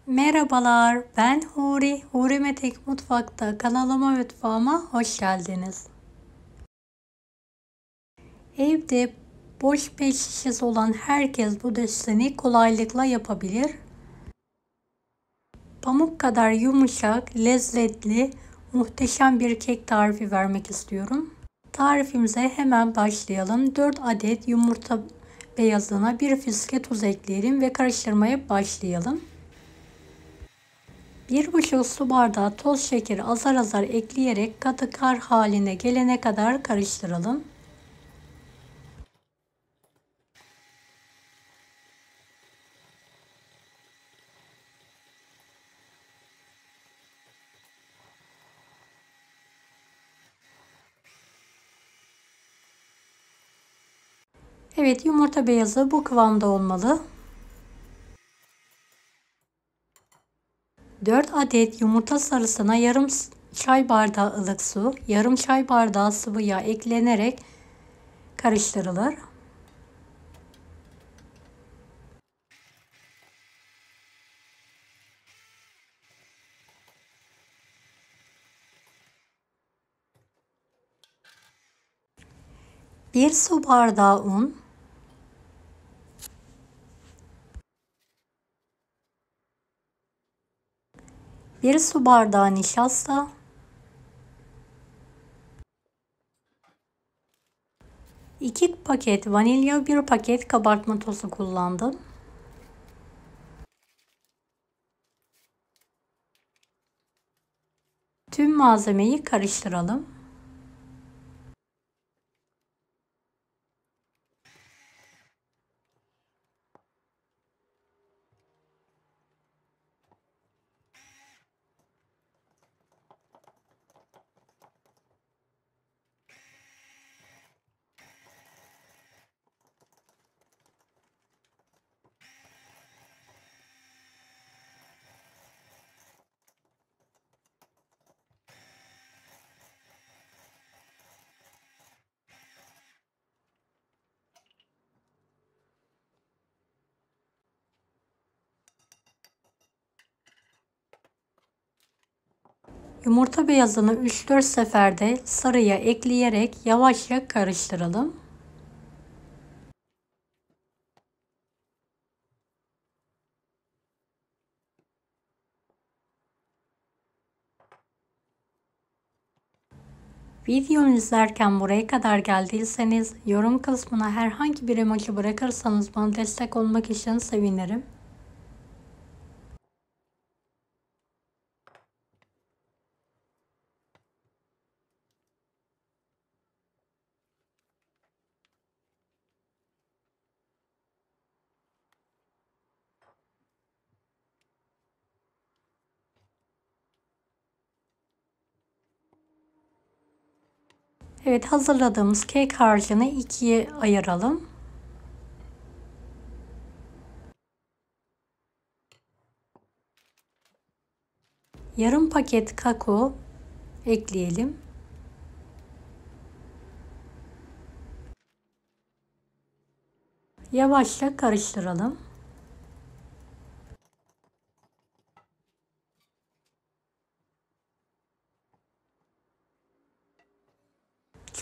Merhabalar, ben Huri. Huri Metek Mutfak'ta kanalıma mutfağıma hoş geldiniz. Evde boş pet şişesi olan herkes bu deseni kolaylıkla yapabilir. Pamuk kadar yumuşak, lezzetli, muhteşem bir kek tarifi vermek istiyorum. Tarifimize hemen başlayalım. 4 adet yumurta beyazına 1 fiske tuz ekleyelim ve karıştırmaya başlayalım. 1,5 su bardağı toz şekeri azar azar ekleyerek katı kar haline gelene kadar karıştıralım. Evet, yumurta beyazı bu kıvamda olmalı. 4 adet yumurta sarısına yarım çay bardağı ılık su, yarım çay bardağı sıvı yağ eklenerek karıştırılır. Bir su bardağı un, 1 su bardağı nişasta, 2 paket vanilya, 1 paket kabartma tozu kullandım. Tüm malzemeyi karıştıralım. Yumurta beyazını 3-4 seferde sarıya ekleyerek yavaşça karıştıralım. Videomu izlerken buraya kadar geldiyseniz yorum kısmına herhangi bir emoji bırakırsanız bana destek olmak için sevinirim. Evet, hazırladığımız kek harcını ikiye ayıralım. Yarım paket kakao ekleyelim. Yavaşça karıştıralım.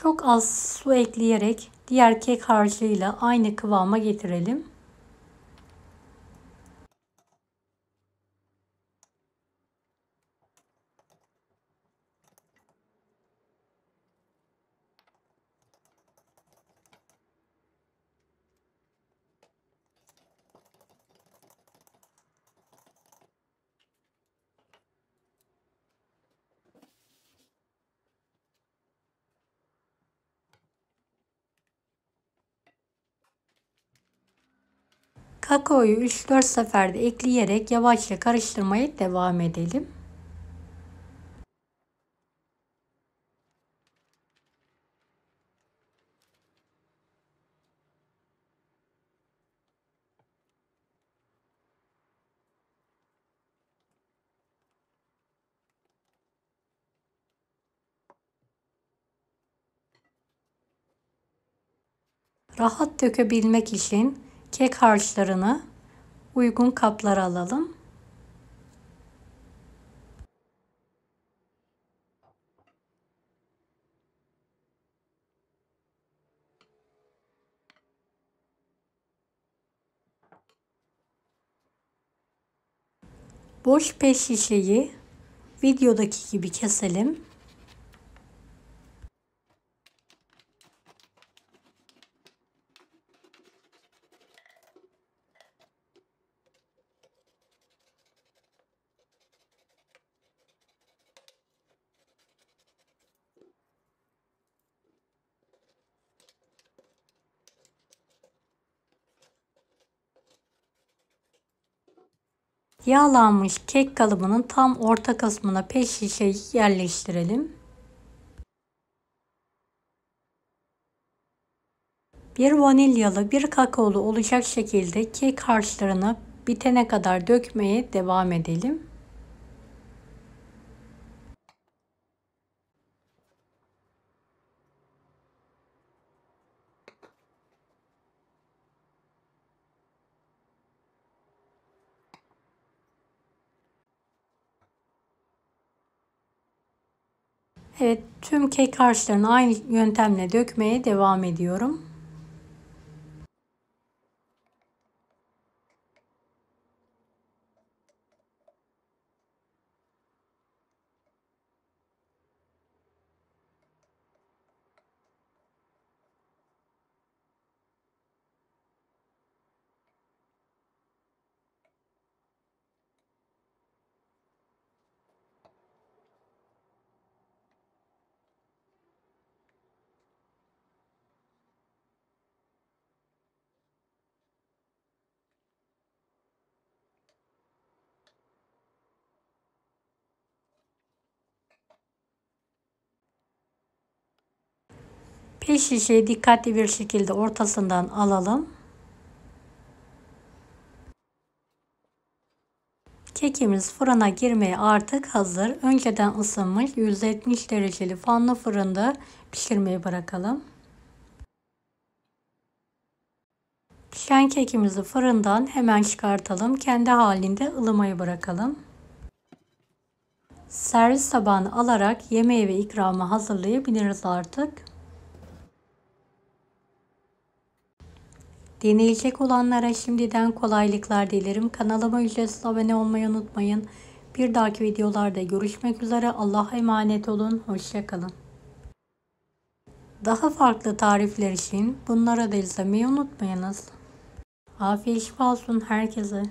Çok az su ekleyerek diğer kek harcıyla aynı kıvama getirelim. Kakaoyu 3-4 seferde ekleyerek yavaşça karıştırmaya devam edelim. Rahat dökebilmek için kek harçlarını uygun kaplara alalım. Boş pet şişeyi videodaki gibi keselim. Yağlanmış kek kalıbının tam orta kısmına pet şişeyi yerleştirelim. Bir vanilyalı, bir kakaolu olacak şekilde kek harçlarını bitene kadar dökmeye devam edelim. Evet, tüm kek harçlarını aynı yöntemle dökmeye devam ediyorum. Pet şişeyi dikkatli bir şekilde ortasından alalım. Kekimiz fırına girmeye artık hazır. Önceden ısınmış 170 dereceli fanlı fırında pişirmeye bırakalım. Pişen kekimizi fırından hemen çıkartalım. Kendi halinde ılımaya bırakalım. Servis tabağına alarak yemeği ve ikramı hazırlayabiliriz artık. Deneyecek olanlara şimdiden kolaylıklar dilerim. Kanalıma ücretsiz abone olmayı unutmayın. Bir dahaki videolarda görüşmek üzere. Allah'a emanet olun. Hoşça kalın. Daha farklı tarifler için bunları da izlemeyi unutmayınız. Afiyet olsun herkese.